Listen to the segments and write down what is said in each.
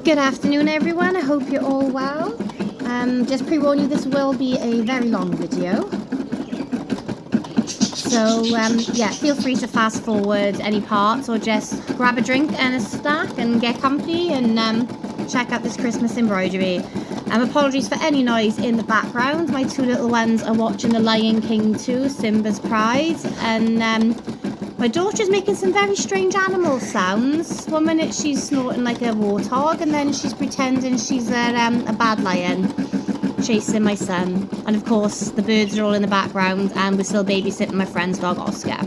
Good afternoon everyone, I hope you're all well. Just pre-warn you, this will be a very long video. So yeah, feel free to fast forward any parts or just grab a drink and a snack and get comfy and check out this Christmas embroidery. Apologies for any noise in the background. My two little ones are watching The Lion King 2, Simba's Pride, and my daughter's making some very strange animal sounds. One minute she's snorting like a warthog, and then she's pretending she's a bad lion chasing my son. And of course the birds are all in the background, and we're still babysitting my friend's dog Oscar.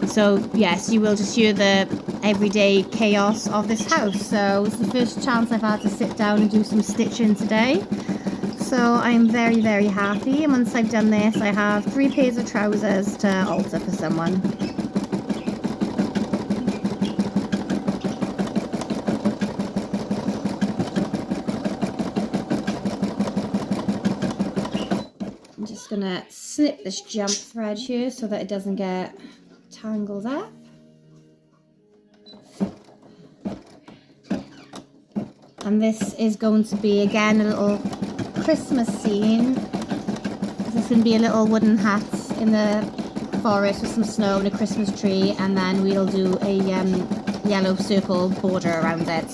So yes, you will just hear the everyday chaos of this house. So it's the first chance I've had to sit down and do some stitching today. So I'm very, very happy. And once I've done this, I have 3 pairs of trousers to alter for someone. I'm just gonna snip this jump thread here so that it doesn't get tangled up. And this is going to be again a little Christmas scene. This is going to be a little wooden hut in the forest with some snow and a Christmas tree, and then we'll do a yellow circle border around it.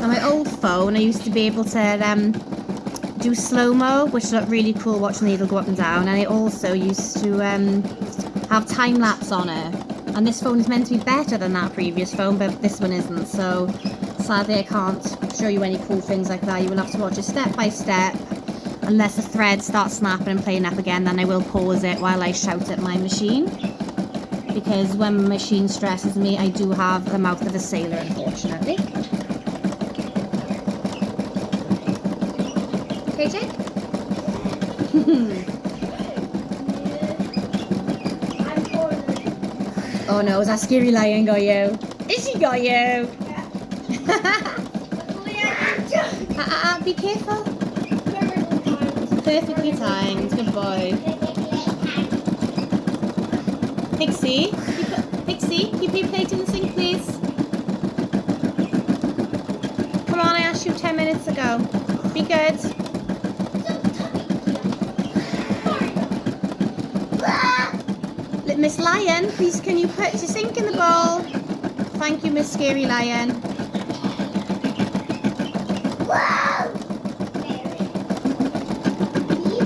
On my old phone I used to be able to do slow-mo, which looked really cool watching the needle go up and down, and I also used to have time-lapse on it. And this phone is meant to be better than that previous phone, but this one isn't, so sadly I can't show you any cool things like that. You will have to watch it step by step, unless the thread starts snapping and playing up again. Then I will pause it while I shout at my machine, because when my machine stresses me, I do have the mouth of a sailor, unfortunately. Okay, Jake? Oh no, is that scary lion got you? Is she got you? Be careful. Perfectly timed, good boy. Pixie, can you play plate in the sink, please? Come on, I asked you 10 minutes ago. Be good. Miss Lion, please can you put your sink in the bowl? Thank you, Miss Scary Lion.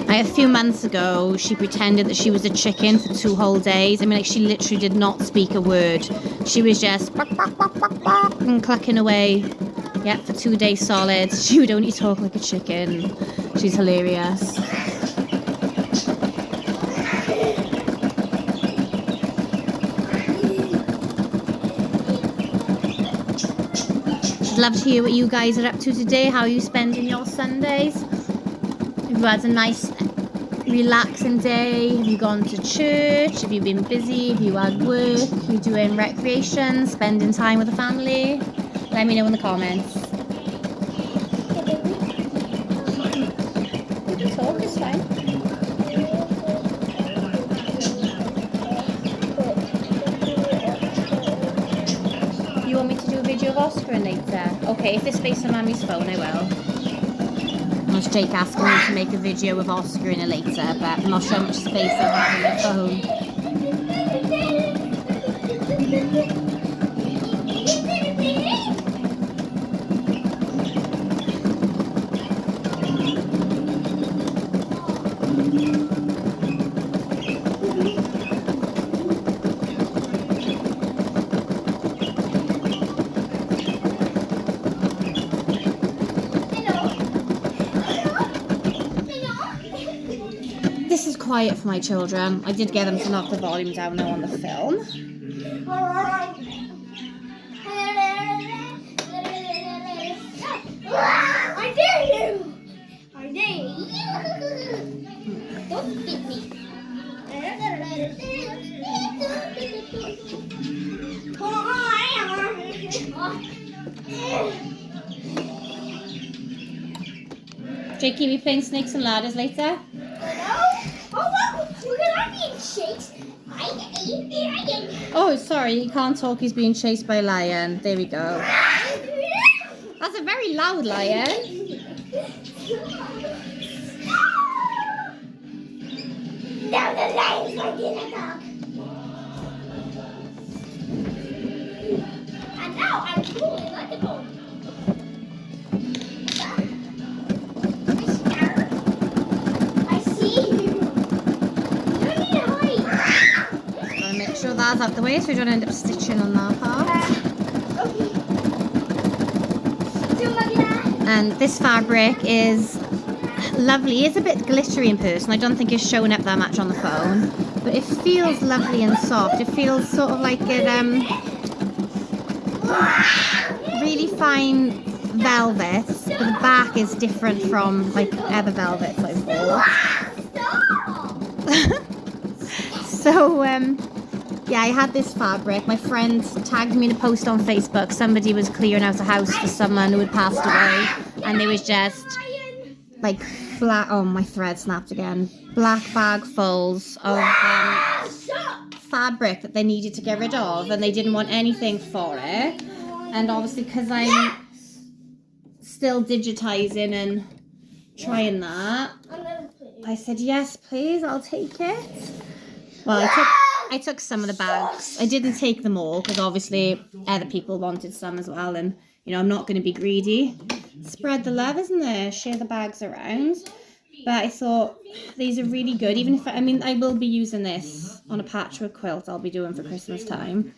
A few months ago, she pretended that she was a chicken for 2 whole days. I mean, like, she literally did not speak a word. She was just bark, bark, bark, bark, bark, and clucking away. Yeah, for 2 days solid. She would only talk like a chicken. She's hilarious. I'd love to hear what you guys are up to today. How are you spending your Sundays? Have you had a nice relaxing day? Have you gone to church? Have you been busy? Have you had work? Are you doing recreation? Spending time with the family? Let me know in the comments. You can talk, it's fine. You want me to do a video of Oscar later? Okay, if there's space on Mummy's phone, I will. There's Jake asking me to make a video of Oscar in it later, but I'm not sure how much space I have on my phone. This is quiet for my children. I did get them to knock the volume down now on the film. I dare you! I dare you! Don't beat me. Jakey, we playing snakes and ladders later? Oh, wow! Look at that being shakes. I Oh, sorry, he can't talk. He's being chased by a lion. There we go. That's a very loud lion. Now the lion's fighting a dog. And now I'm cooling like a dog. I see you. You don't need to hide. Gotta make sure that's out the way so we don't end up stitching on that part. Okay. So look at that. And this fabric is lovely. It's a bit glittery in person. I don't think it's showing up that much on the phone, but it feels lovely and soft. It feels sort of like it really fine velvet, but the back is different from like other velvets I've bought. So yeah, I had this fabric. My friend tagged me in a post on Facebook. Somebody was clearing out a house for someone who had passed away, and there was just like flat. Oh, my thread snapped again. Black bagfuls of fabric that they needed to get rid of, and they didn't want anything for it. And obviously, because I'm still digitizing and trying that, I said yes, please, I'll take it. Well, I took some of the bags. I didn't take them all because obviously other people wanted some as well, and you know I'm not going to be greedy. Spread the love, isn't there? Share the bags around. But I thought these are really good. Even if I mean I will be using this on a patchwork quilt I'll be doing for Christmas time.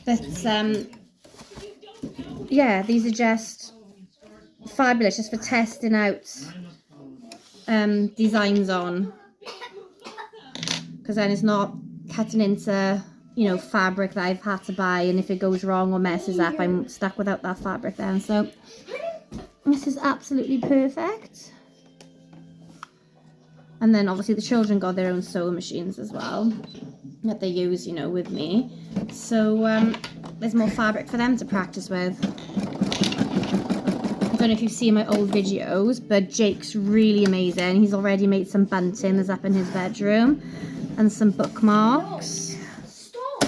But yeah, these are just fabulous, just for testing out designs on. Because then it's not cutting into, you know, fabric that I've had to buy, and if it goes wrong or messes up, I'm stuck without that fabric then. So this is absolutely perfect. And then obviously the children got their own sewing machines as well that they use, you know, with me. So there's more fabric for them to practice with. I don't know if you've seen my old videos, but Jake's really amazing. He's already made some bunting that's up in his bedroom and some bookmarks. Stop.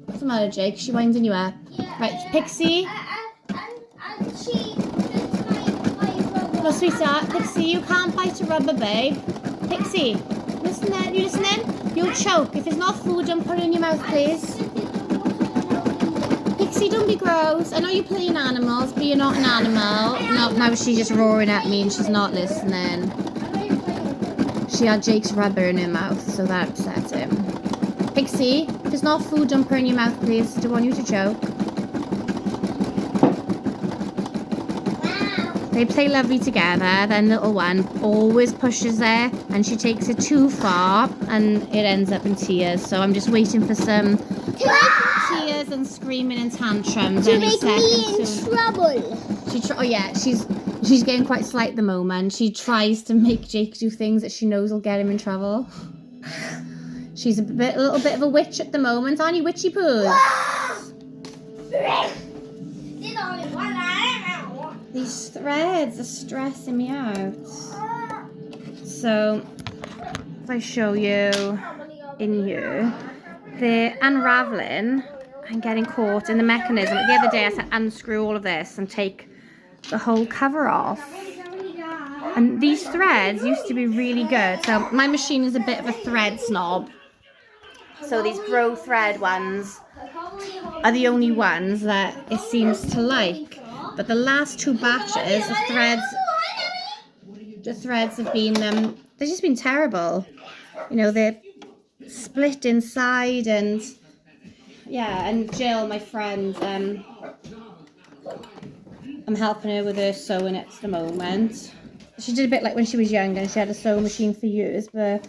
What's the matter, Jake? She winding you up. Yeah, Right, Pixie. And she just my No, sweetheart. Pixie, you can't bite a rubber, babe. Pixie, listen there. You listening? You'll choke. If it's not food, don't put it in your mouth, please. Pixie, don't be gross. I know you're playing animals, but you're not an animal. No, now she's just roaring at me and she's not listening. She had Jake's rubber in her mouth, so that upset him. Pixie, if it's not food, don't put it in your mouth, please. I don't want you to choke. They play lovely together. Then little one always pushes her and she takes it too far and it ends up in tears. So I'm just waiting for some tears and screaming and tantrums. To make me in trouble. Oh yeah, she's getting quite slight at the moment. She tries to make Jake do things that she knows will get him in trouble. She's a little bit of a witch at the moment, aren't you, witchy poos? These threads are stressing me out. So, if I show you in here, they're unraveling and getting caught in the mechanism. The other day I said unscrew all of this and take the whole cover off. And these threads used to be really good. So my machine is a bit of a thread snob. So these Pro thread ones are the only ones that it seems to like. But the last two batches, the threads have been, they've just been terrible. You know, they're split inside and, yeah, and Jill, my friend, I'm helping her with her sewing at the moment. She did a bit like when she was younger and she had a sewing machine for years, but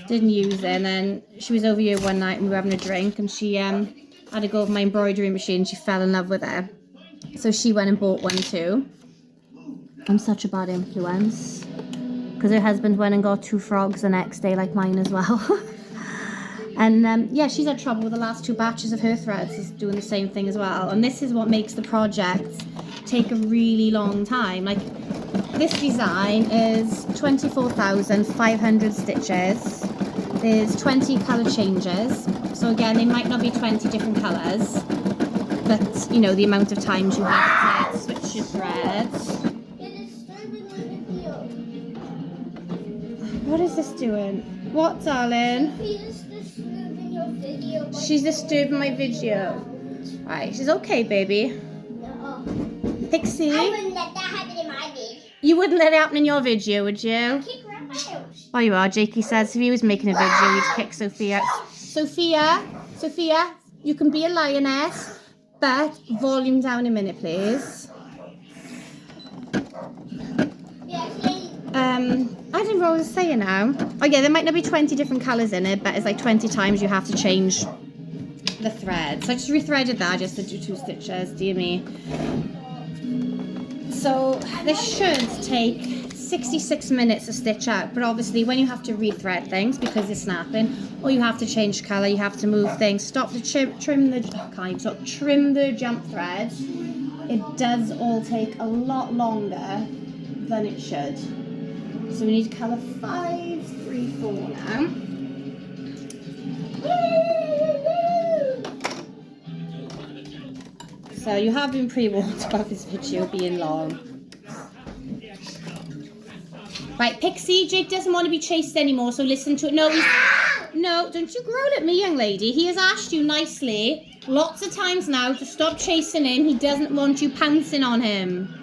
didn't use it. And then she was over here one night and we were having a drink and she had to go over my embroidery machine. She fell in love with it. So she went and bought one too. I'm such a bad influence. Because her husband went and got 2 frogs the next day, like mine as well. And yeah, she's had trouble with the last 2 batches of her threads, is doing the same thing as well. And this is what makes the project take a really long time. Like, this design is 24,500 stitches. There's 20 colour changes. So again, they might not be 20 different colours, but you know the amount of times you have to switch your threads. What is this doing? What, darling? She's disturbing my video. Right, she's okay, baby. No. Pixie? I wouldn't let that happen in my video. You wouldn't let it happen in your video, would you? Kick around my house. Oh, you are. Jakey says if he was making a video, he'd kick Sophia. Sophia, you can be a lioness, but volume down a minute, please. I don't know what I was saying now. Oh yeah, there might not be 20 different colours in it, but it's like 20 times you have to change the thread. So I just rethreaded that just to do 2 stitches, dear me. So this should take 66 minutes to stitch out, but obviously when you have to rethread things because it's snapping, or you have to change colour, you have to move things, trim the jump threads, it does all take a lot longer than it should. So we need colour 5, 3, 4 now. So you have been pre-warned about this video being long. Right, Pixie, Jake doesn't want to be chased anymore, so listen to it. No, don't you growl at me, young lady. He has asked you nicely lots of times now to stop chasing him. He doesn't want you pouncing on him.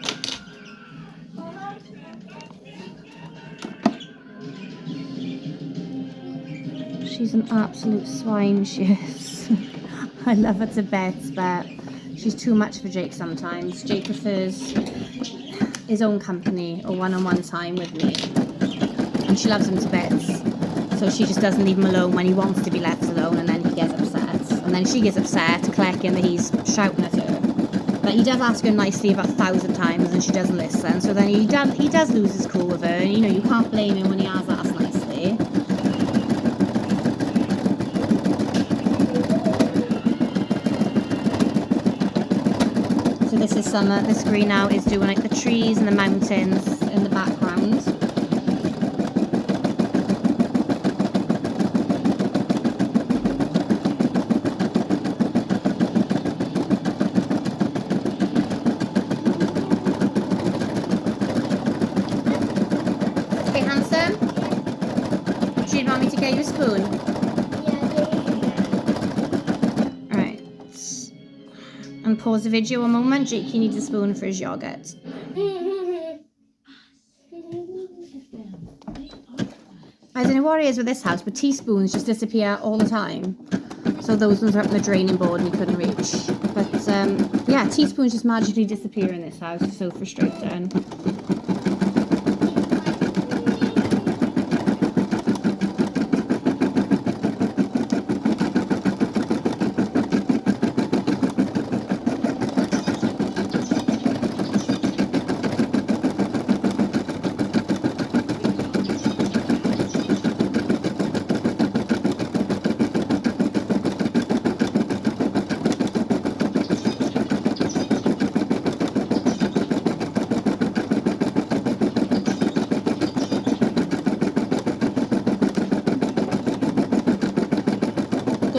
She's an absolute swine, she is. I love her to bits, but she's too much for Jake sometimes. Jake prefers his own company or one-on-one time with me. And she loves him to bits. So she just doesn't leave him alone when he wants to be left alone, and then he gets upset. And then she gets upset, clicking that he's shouting at her. But he does ask her nicely about 1,000 times and she doesn't listen. So then he does lose his cool with her. And you know, you can't blame him when he has asked nicely. So this is summer. This green now is doing like the trees and the mountains in the background. Okay, handsome. Do you want me to get you a spoon? And pause the video a moment. Jake needs a spoon for his yogurt. I don't know what it is with this house, but teaspoons just disappear all the time. So those ones are up on the draining board and we couldn't reach. But yeah, teaspoons just magically disappear in this house. It's so frustrating.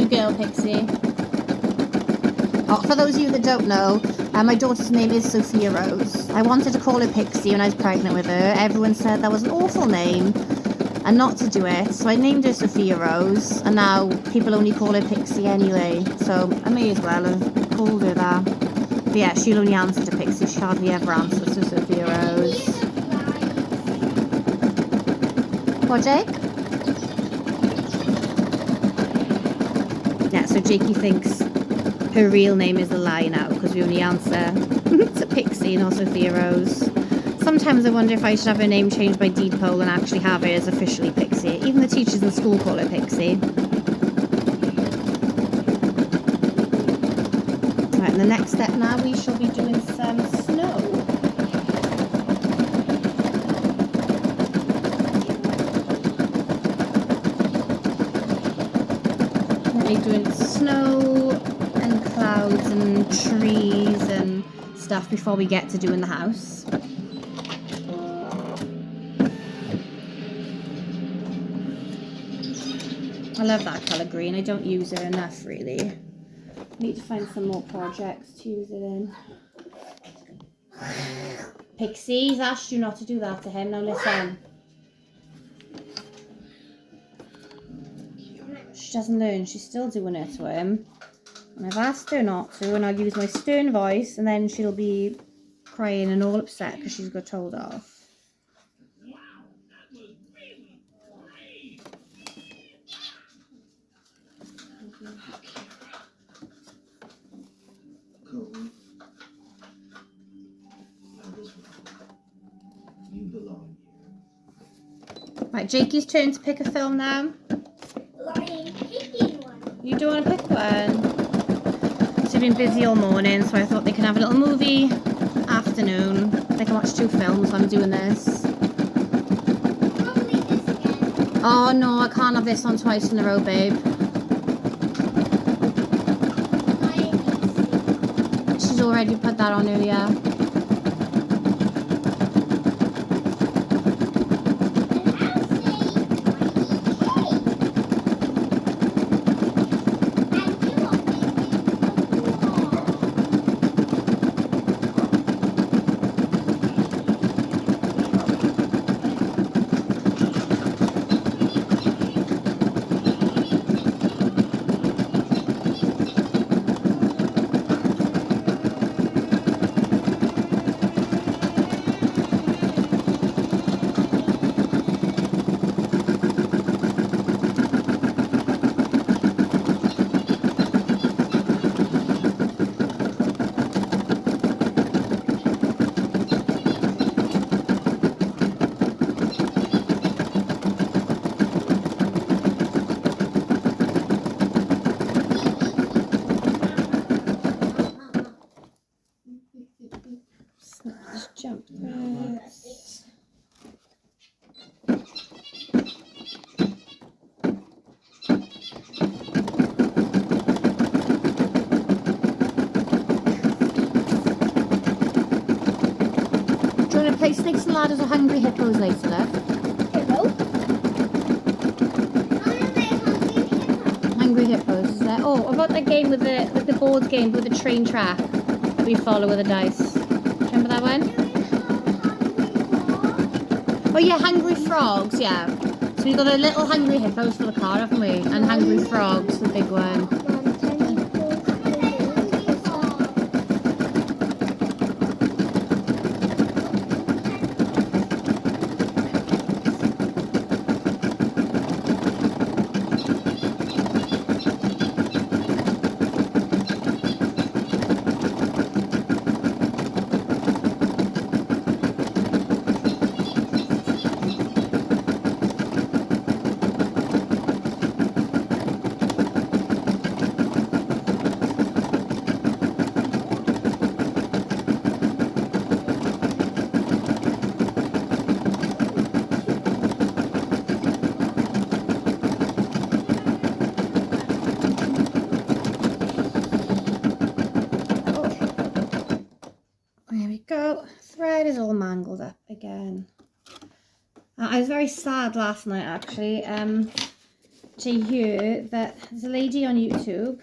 Girl, Pixie. Oh, for those of you that don't know, my daughter's name is Sophia Rose. I wanted to call her Pixie when I was pregnant with her. Everyone said that was an awful name and not to do it, so I named her Sophia Rose, and now people only call her Pixie anyway, so I may as well have called her that. But yeah, she'll only answer to Pixie. She hardly ever answers to Sophia Rose. What, Jake? Yeah, so Jakey thinks her real name is a lie now because we only answer to Pixie and not Sophia Rose. Sometimes I wonder if I should have her name changed by deed poll and actually have her as officially Pixie. Even the teachers in school call her Pixie. Right, and the next step now, we shall be doing some snow. Doing snow and clouds and trees and stuff before we get to doing the house. I love that colour green. I don't use it enough, really. Need to find some more projects to use it in. Pixie's asked you not to do that to him. Now listen. She doesn't learn. She's still doing it to him. And I've asked her not to, and I'll use my stern voice, and then she'll be crying and all upset because she's got told off. Right, Jakey's turn to pick a film now. You do want to pick one? She's been busy all morning, so I thought they can have a little movie afternoon. They can watch 2 films while I'm doing this. Oh no, I can't have this on twice in a row, babe. She's already put that on earlier. Jump threads. Do you want to play Snakes and Ladders or Hungry Hippos later, love? Hungry Hippos, is there? Oh, what about that game with the board game with the train track that we follow with the dice? Remember that one? Oh yeah, Hungry Frogs, yeah. So we've got the little Hungry Hippos for the car, haven't we? And Hungry Frogs, the big one. Thread is all mangled up again. I was very sad last night actually to hear that there's a lady on YouTube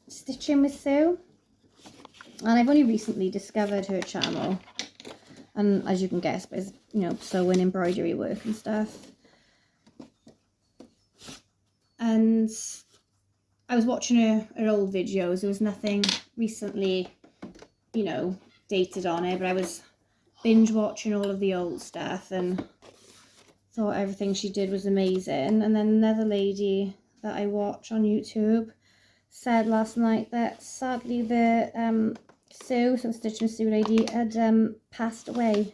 Stitching with Sue, and I've only recently discovered her channel, and as you can guess, is sewing, embroidery work and stuff. And I was watching her old videos. There was nothing recently dated on it, but I was binge watching all of the old stuff and thought everything she did was amazing. And then another lady that I watch on YouTube said last night that sadly the Sue, so the Stitching Sue lady, had passed away.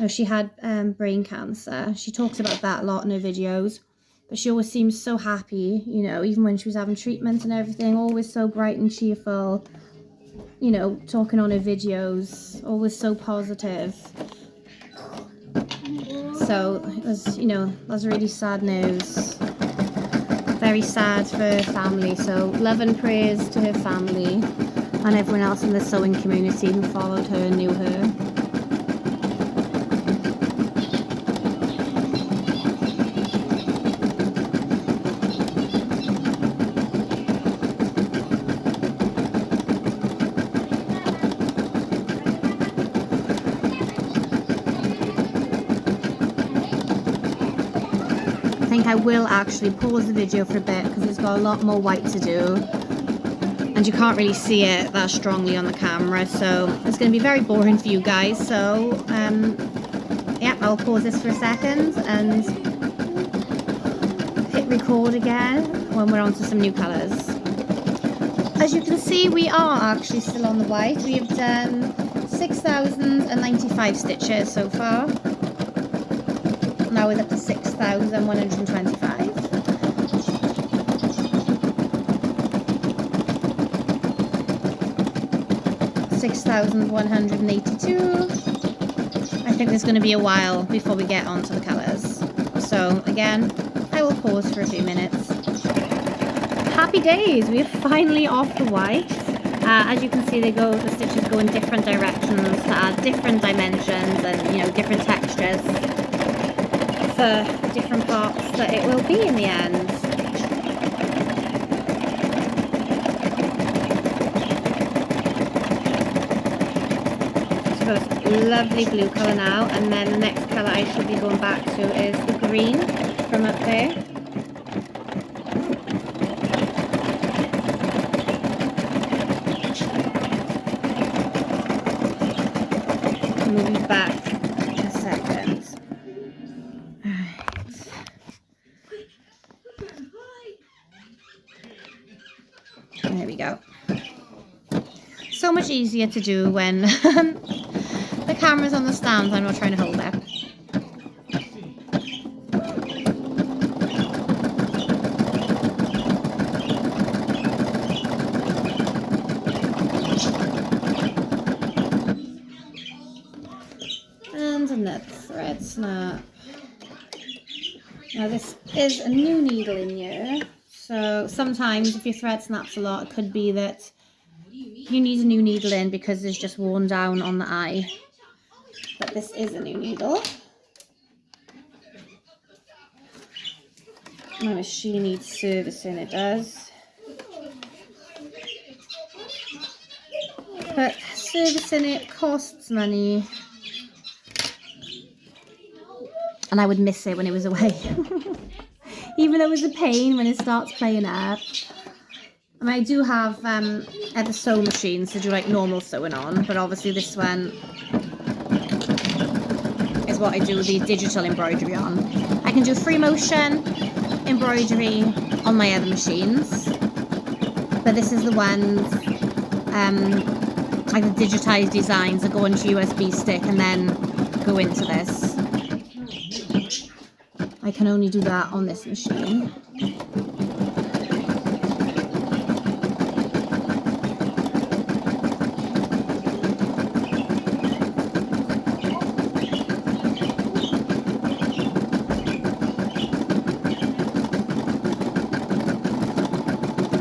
She had brain cancer. She talks about that a lot in her videos, but she always seems so happy, even when she was having treatment and everything, always so bright and cheerful. Talking on her videos, always so positive. So it was, that's really sad news. Very sad for her family. So love and prayers to her family and everyone else in the sewing community who followed her and knew her. think I will actually pause the video for a bit because it's got a lot more white to do. And you can't really see it that strongly on the camera, so it's going to be very boring for you guys. So, yeah, I'll pause this for a second and hit record again when we're on to some new colours. As you can see, we are actually still on the white. We have done 6,095 stitches so far. Now we're up to 6,125. 6,182. I think there's going to be a while before we get onto the colours. So again, I will pause for a few minutes. Happy days! We are finally off the white. As you can see, the stitches go in different directions to add different dimensions and, you know, different textures for different parts that it will be in the end. So it's a lovely blue colour now, and then the next colour I should be going back to is the green from up there. Move back a second. There we go. So much easier to do when the camera's on the stand. I'm not trying to hold it. And another thread snap. Now this is a new needle in here, so sometimes if your thread snaps a lot, it could be that you need a new needle in because it's just worn down on the eye. But this is a new needle. My machine needs servicing, it does. But servicing it costs money. And I would miss it when it was away. Even though it was a pain when it starts playing up. I mean, I do have other sewing machines to do like normal sewing on, but obviously this one is what I do the digital embroidery on. I can do free motion embroidery on my other machines, but this is the ones like the digitized designs that go onto USB stick and then go into this. I can only do that on this machine.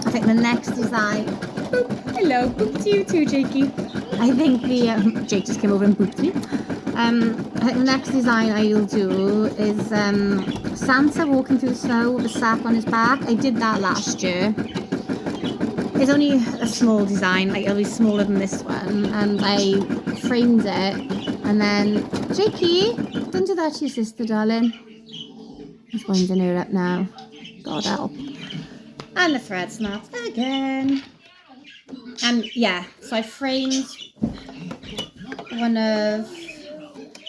I think the next design, boop, hello, boop to you too, Jakey. I think the, Jake just came over and booped me. I think the next design I'll do is Santa walking through the snow with a sack on his back. I did that last year. It's only a small design, like it'll be smaller than this one, and I framed it. And then, Jakey, don't do that to your sister, darling. He's winding her up now. God help. And the thread snap again. And yeah, so I framed one of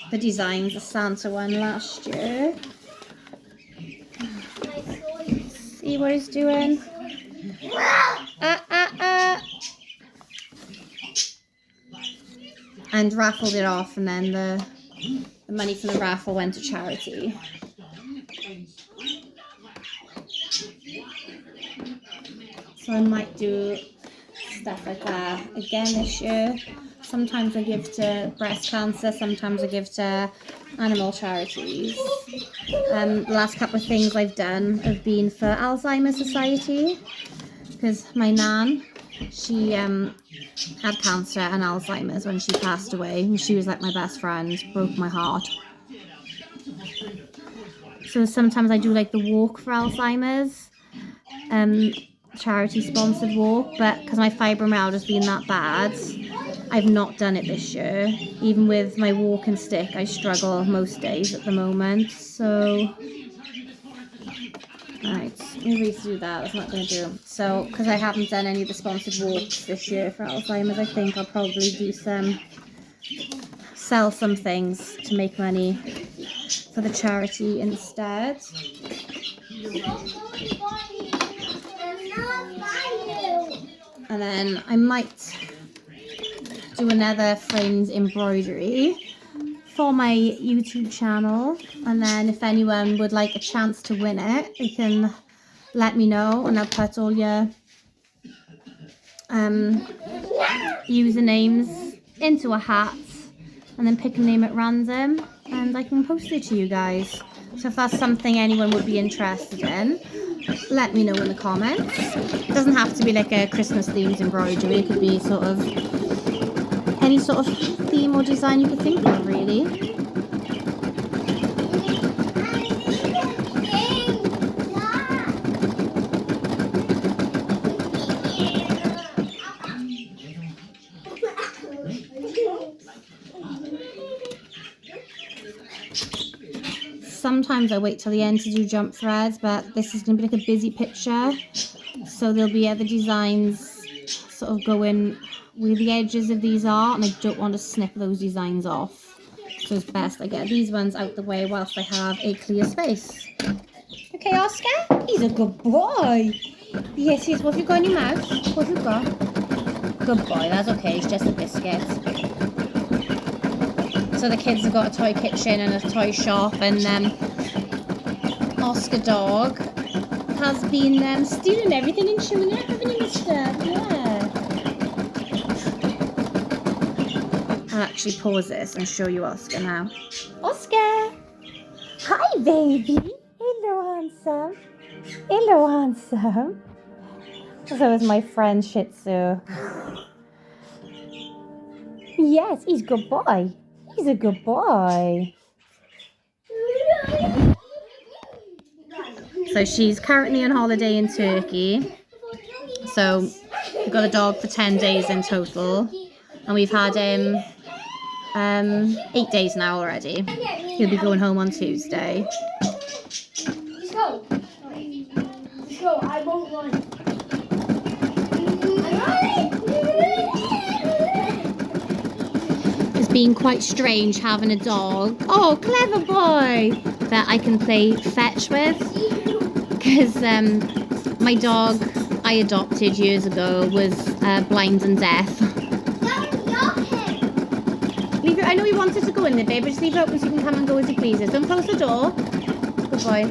the designs, the Santa one last year. See what he's doing? And raffled it off, and then the money from the raffle went to charity. So I might do stuff like that again this year. Sometimes I give to breast cancer, sometimes I give to animal charities. The last couple of things I've done have been for Alzheimer's Society, because my nan, she had cancer and Alzheimer's when she passed away, and she was like my best friend, broke my heart. So sometimes I do like the walk for Alzheimer's, charity sponsored walk, but because my fibromyalgia's been that bad, I've not done it this year. Even with my walking stick, I struggle most days at the moment, so Maybe to do that. That's not going to do. So, because I haven't done any of the sponsored walks this year for Alzheimer's, I think I'll probably do sell some things to make money for the charity instead. And then I might do another framed embroidery for my YouTube channel, and then if anyone would like a chance to win it, you can let me know, and I'll put all your usernames into a hat and then pick a name at random and I can post it to you guys. So if that's something anyone would be interested in, let me know in the comments. It doesn't have to be like a Christmas themed embroidery, it could be sort of any sort of theme or design you could think of, really. Sometimes I wait till the end to do jump threads, but this is going to be like a busy picture, so there'll be other designs sort of going where the edges of these are, and I don't want to snip those designs off, so it's best I get these ones out the way whilst I have a clear space. Okay, Oscar, he's a good boy. Yes, yes. What have you got in your mouth? What have you got? Good boy, that's okay, it's just a biscuit. So the kids have got a toy kitchen and a toy shop, and Oscar dog has been stealing everything and chewing it, haven't you, mister? Yeah. I'll actually pause this and show you Oscar now. Oscar! Hi, baby! Hello, handsome. Hello, handsome. So is my friend Shih Tzu. Yes, he's a good boy. He's a good boy. So she's currently on holiday in Turkey. So we've got a dog for 10 days in total. And we've had him 8 days now already. He'll be going home on Tuesday. Let's go. Let's go. I won't run. It's been quite strange having a dog. Oh, clever boy! That I can play fetch with. Because my dog I adopted years ago was blind and deaf. Leave it. I know you wanted to go in there, babe, but just leave it open so you can come and go as you pleases. Don't close the door. Good boy.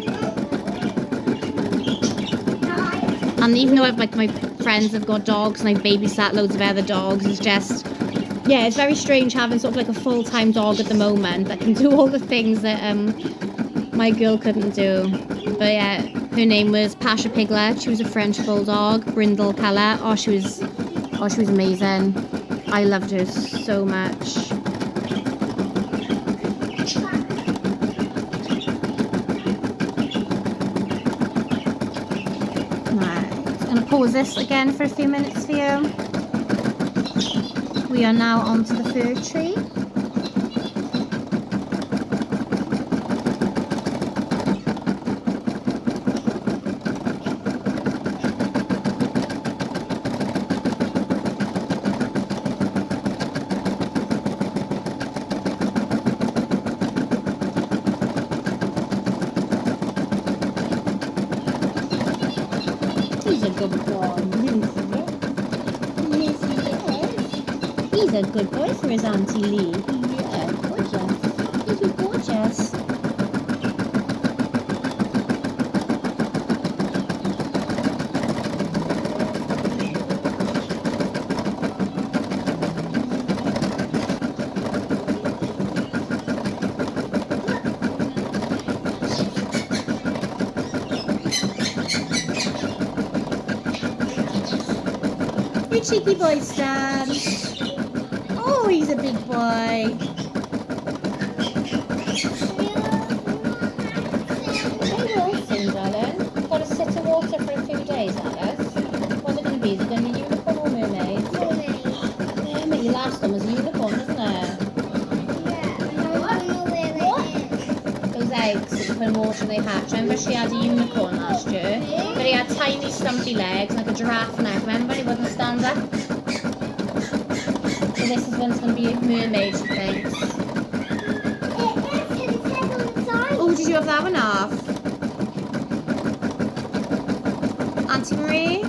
And even though I've my friends have got dogs and I've babysat loads of other dogs, it's just, yeah, it's very strange having sort of like a full-time dog at the moment that can do all the things that my girl couldn't do. But yeah, her name was Pasha Piglet. She was a French bulldog, brindle colour. Oh, she was amazing. I loved her so much. Pause this again for a few minutes for you. We are now onto the fir tree. He's a good boy, He's a good boy for his Auntie Lee. Yeah, gorgeous. He's gorgeous. You cheeky boy, Stan. Oh, he's a big boy. Soon, darling. Got to sit in water for a few days, Alice. What's it going to be? Is it going to be unicorn or mermaid? Mermaid. Your last one was a unicorn, wasn't it? Those eggs that you put in water and they hatch. Remember she had a unicorn last year? But he had tiny stumpy legs, like a giraffe now. Remember, he wouldn't stand up. So this is one's going to be a mermaid, she thinks. Oh, did you have that one off? Auntie Marie?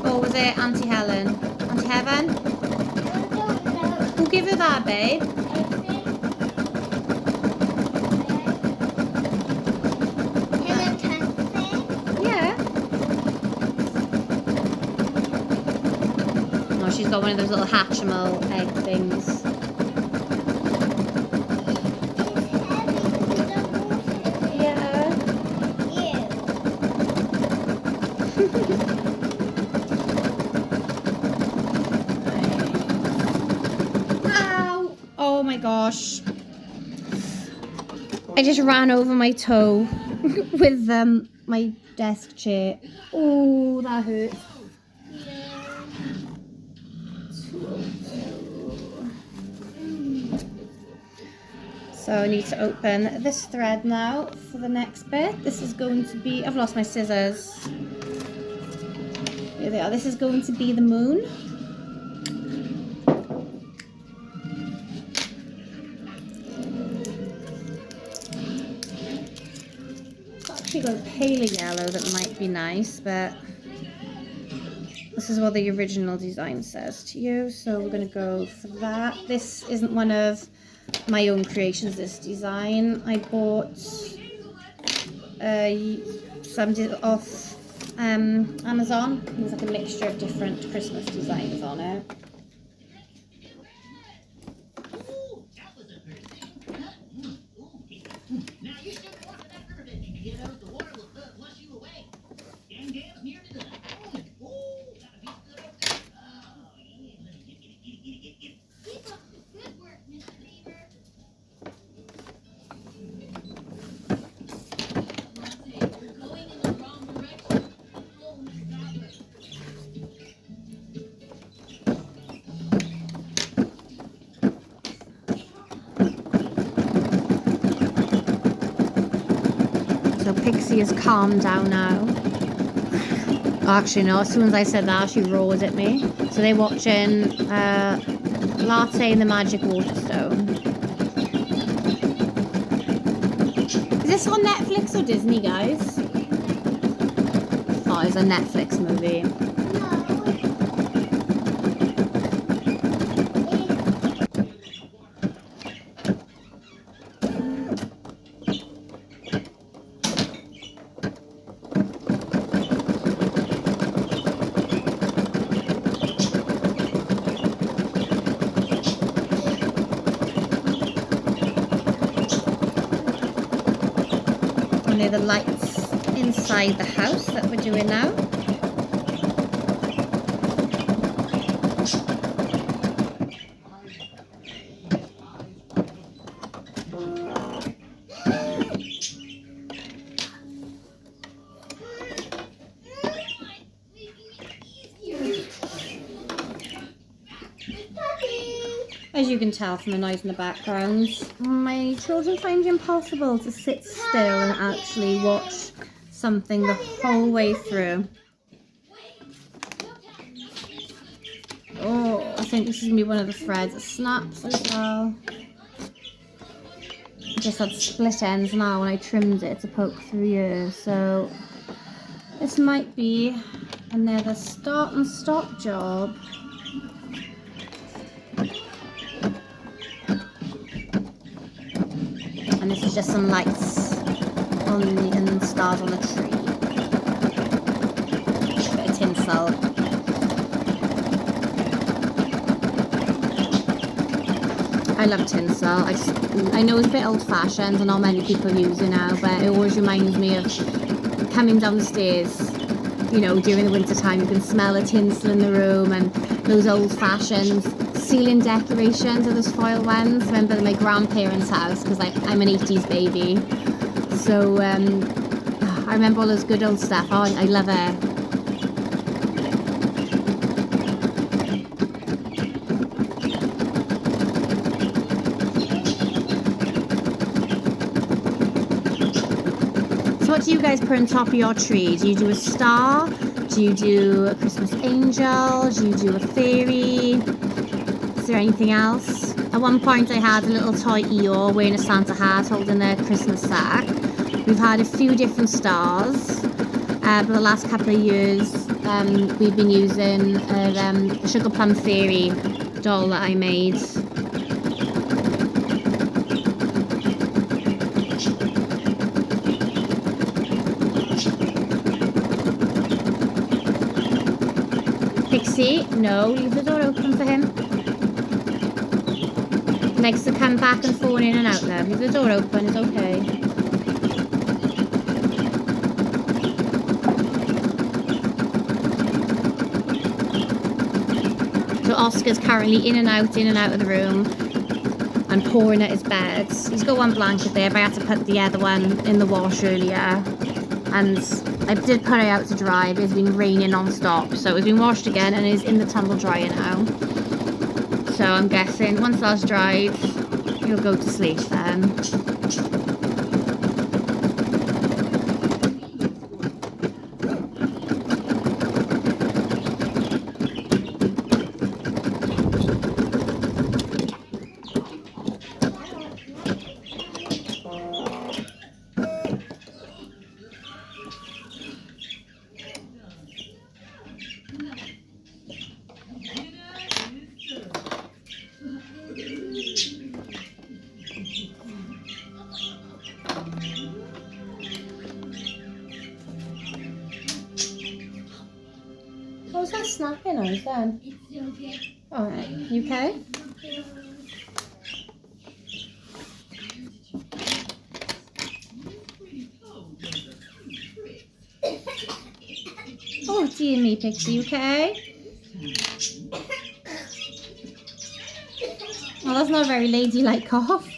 Or was it Auntie Helen? Auntie Heaven? We'll give her that, babe. Yeah. Oh, she's got one of those little Hatchimal egg things. Ow! Oh my gosh. I just ran over my toe with my desk chair. Oh, that hurt. So I need to open this thread now for the next bit. This is going to be, I've lost my scissors. Here they are. This is going to be the moon. It's actually got a paler yellow that might be nice, but this is what the original design says to you. So we're going to go for that. This isn't one of my own creations, this design. I bought some off Amazon. There's like a mixture of different Christmas designs on it. So Pixie is calmed down now. Actually, no, as soon as I said that, she roared at me. So they're watching Latte and the Magic Waterstone. Is this on Netflix or Disney, guys? Oh, it's a Netflix movie. And they're the lights inside the house that we're doing now. As you can tell from the noise in the background, my children find it impossible to sit still and actually watch something the whole way through. Oh, I think this is going to be one of the threads that snaps as well. It just had split ends now when I trimmed it to poke through here, so this might be another start and stop job. And this is just some lights on and stars on a tree. A bit of tinsel. I love tinsel. I know it's a bit old-fashioned and not many people use it now, but it always reminds me of coming down the stairs, you know, during the winter time. You can smell the tinsel in the room and those old-fashioned ceiling decorations are those foil ones. I remember my grandparents' house because I'm an 80s baby, so I remember all those good old stuff. Oh, I love it. So what do you guys put on top of your tree? Do you do a star? Do you do a Christmas angel? Do you do a fairy? Is there anything else? At one point I had a little toy Eeyore wearing a Santa hat holding a Christmas sack. We've had a few different stars. For the last couple of years we've been using a Sugar Plum Fairy doll that I made. Pixie, no, leave the door open for him. Likes to come back and phone in and out there. Leave the door open, it's okay. So Oscar's currently in and out of the room and pouring at his bed. He's got one blanket there, but I had to put the other one in the wash earlier. And I did put it out to dry, but it's been raining non-stop. So it's been washed again and is in the tumble dryer now. So I'm guessing once that's dried, he'll go to sleep then. What was that snapping noise then? Alright, you okay? Oh dear me, Pixie, you okay? Well, that's not a very ladylike cough.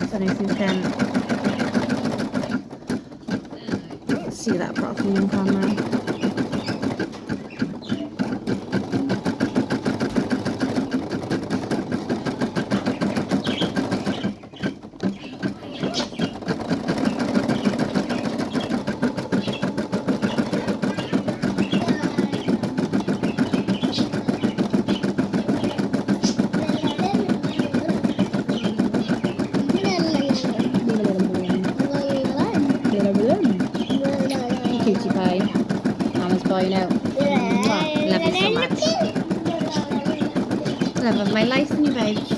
I don't know if you can see that properly on camera. Cutie pie. Mama's buying out. Mwah. Love you so much. Love of my life and you babes.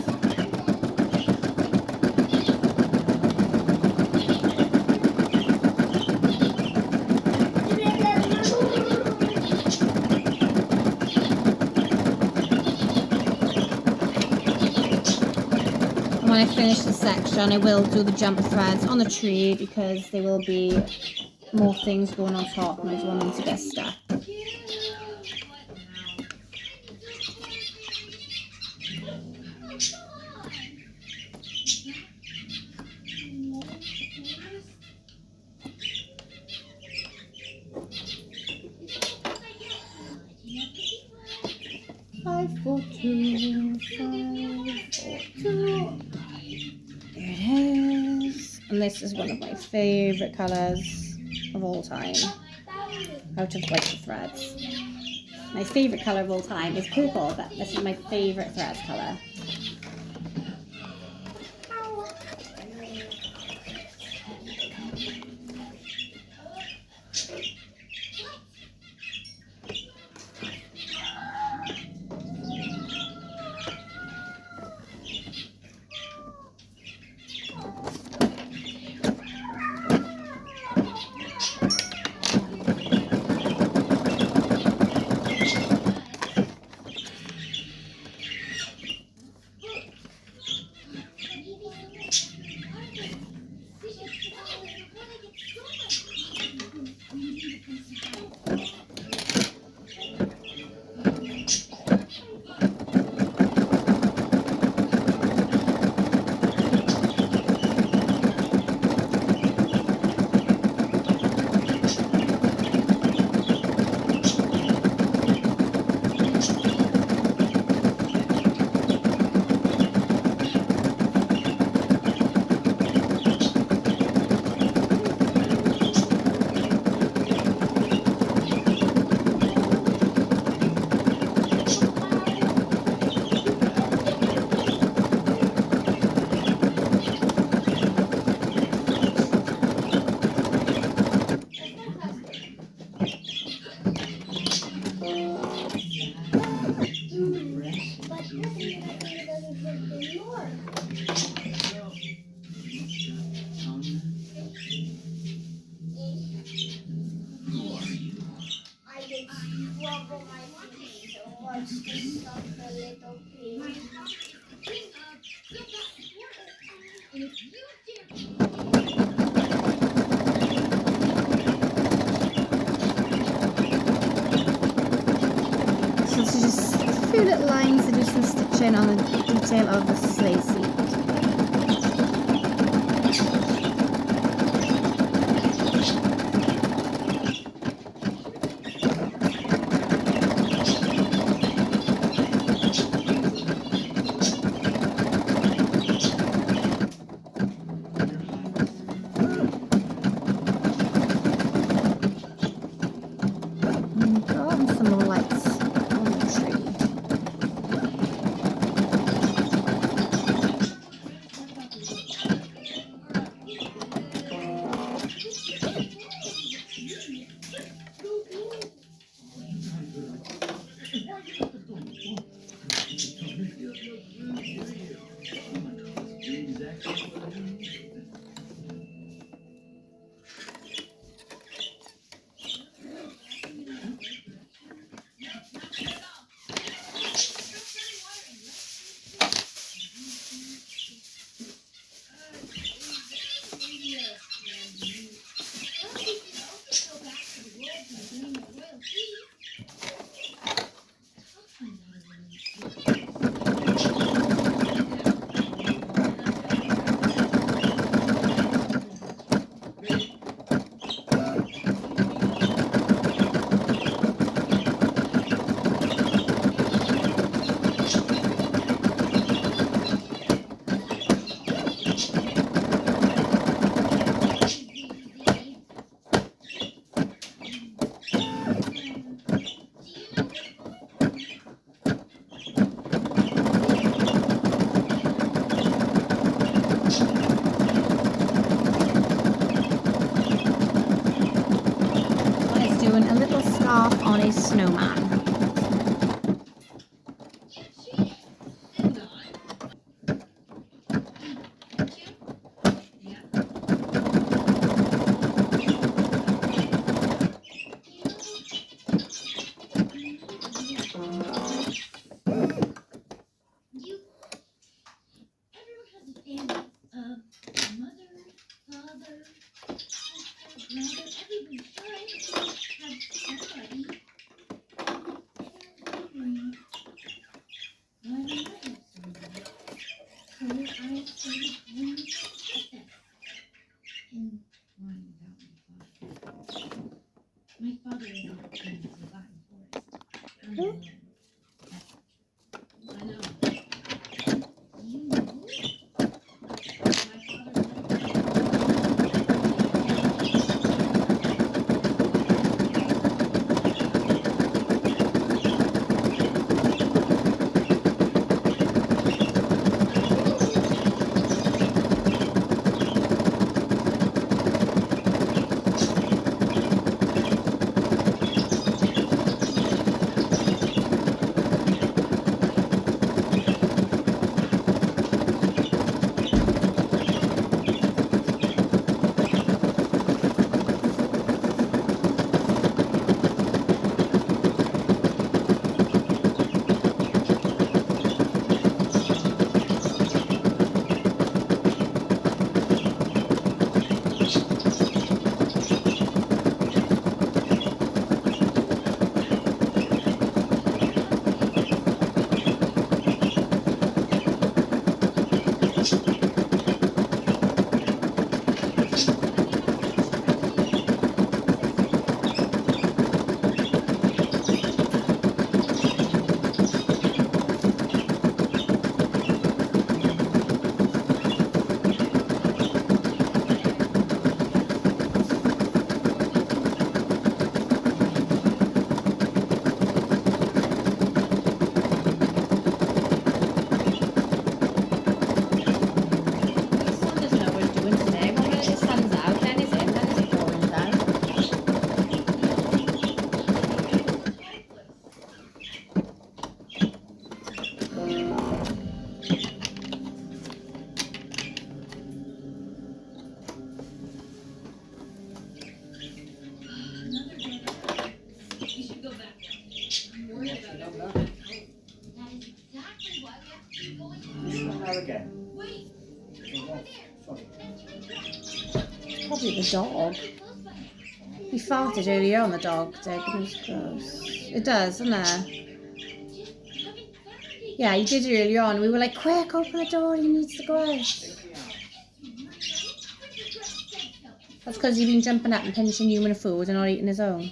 And when I finish this section I will do the jumper threads on the tree because there will be more things going on top and I don't want them to get stuck. Five, 4, 2, 5, 4, 2. There it is. And this is one of my favourite colours of all time, out of white threads. My favourite colour of all time is purple, but this is my favourite thread colour. few little lines to do some stitching on the detail of the sleigh seat. Some more lights on the tree. Doing a little scarf on his snowman. Probably the dog. He farted earlier on the dog, Dick, and it was gross. It does, doesn't it? Yeah, you did earlier on. We were like, quick, open the door, he needs to go out. That's because you've been jumping up and pinching human food and not eating his own.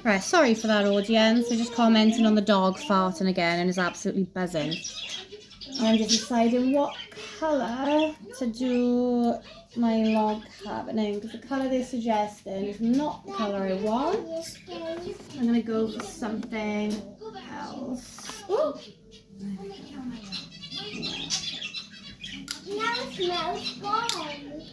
Right, sorry for that, audience. They're just commenting on the dog farting again and is absolutely buzzing. I'm just deciding what colour to do my log cabin in, because the colour they're suggesting is not the colour I want. I'm going to go for something else. Ooh. Now it smells good.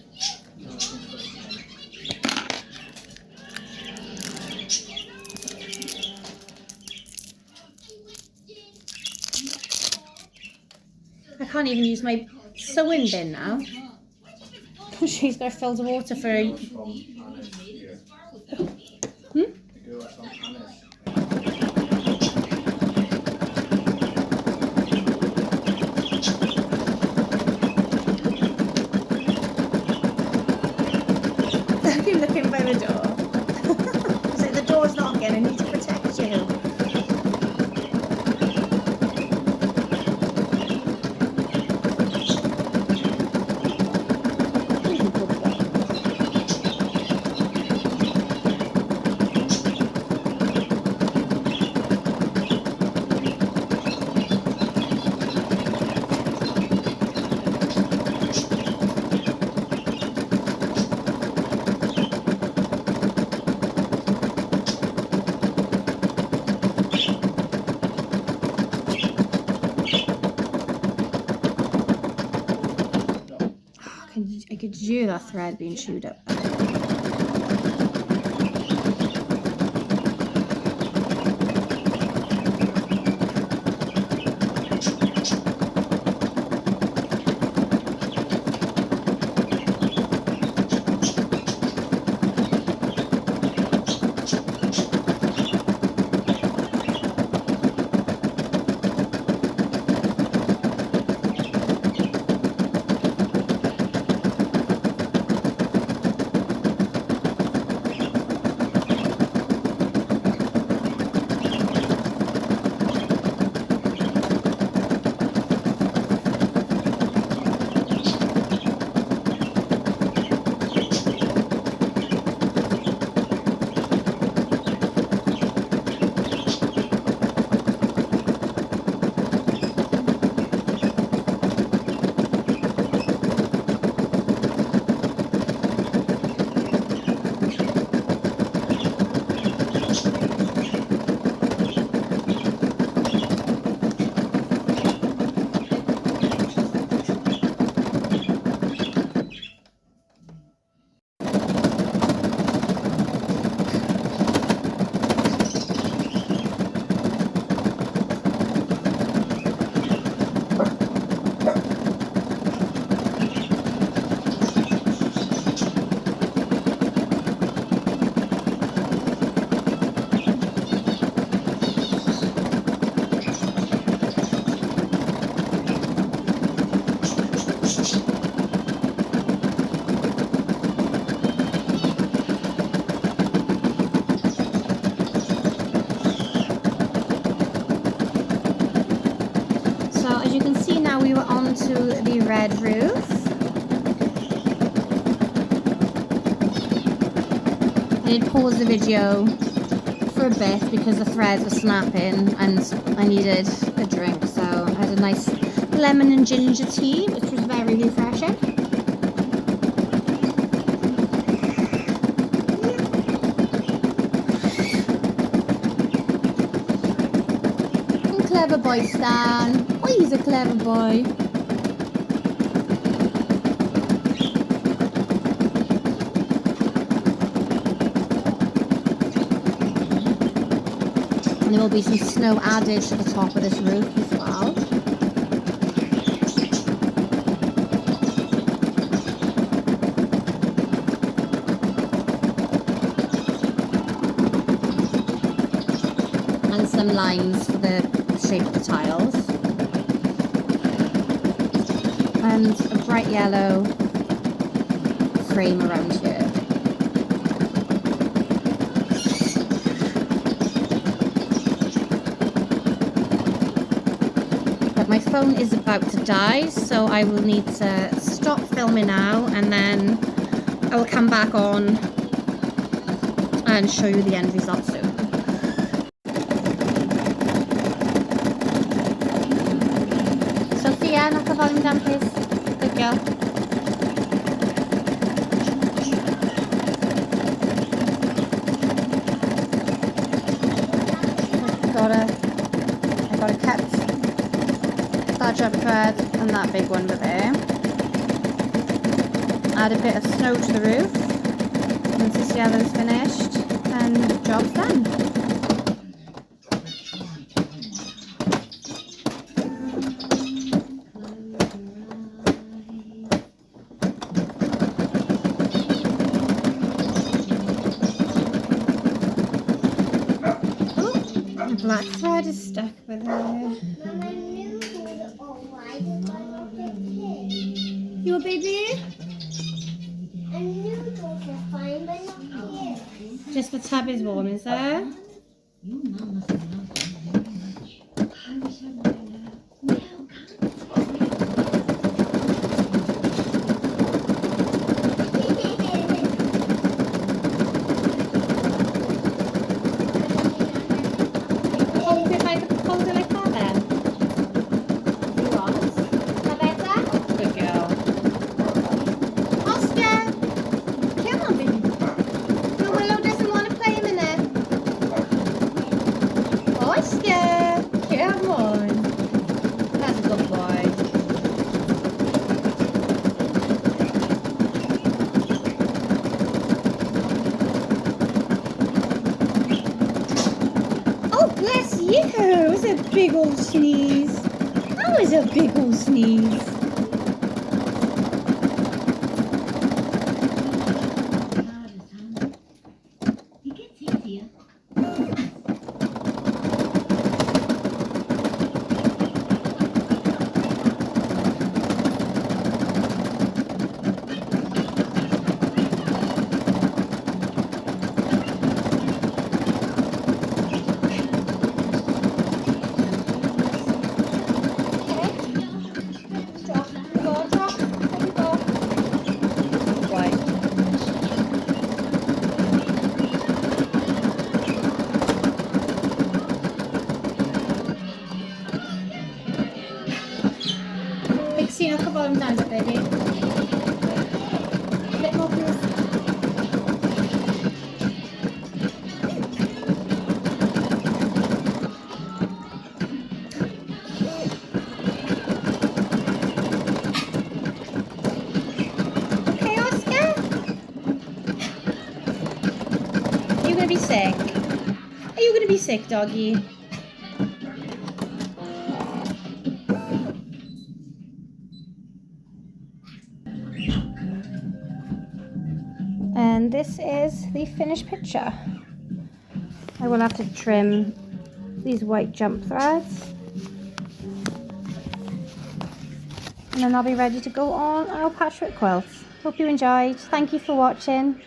I can't even use my sewing bin now. She's got to fill the water for a... I've been looking by the door. So the door's knocking, I need to protect you. I could hear that thread being chewed up. As you can see now, we were onto the red roof. I did pause the video for a bit because the threads were snapping and I needed a drink, so I had a nice lemon and ginger tea, which was very refreshing. Clever boy, Stan. Oh, he's a clever boy. And there will be some snow added to the top of this roof as well. And some lines for the shape of the tiles, and a bright yellow frame around here. phone is about to die, so I will need to stop filming now, and then I will come back on and show you the end result soon. Sophia, knock the volume down, please. Good girl. I got a cut that jump thread and that big one over there. Add a bit of snow to the roof. Once this yellow's finished, and the job's done. The black thread is stuck with her. You a baby? A noodles are fine, but not here. Just the tub is warm, is there? That was a big old sneeze. That was a big old sneeze. See a couple of them down, baby. A bit more, please. Okay, Oscar. Are you gonna be sick? Are you gonna be sick, doggy? And this is the finished picture. I will have to trim these white jump threads, and then I'll be ready to go on our patchwork quilts. Hope you enjoyed. Thank you for watching.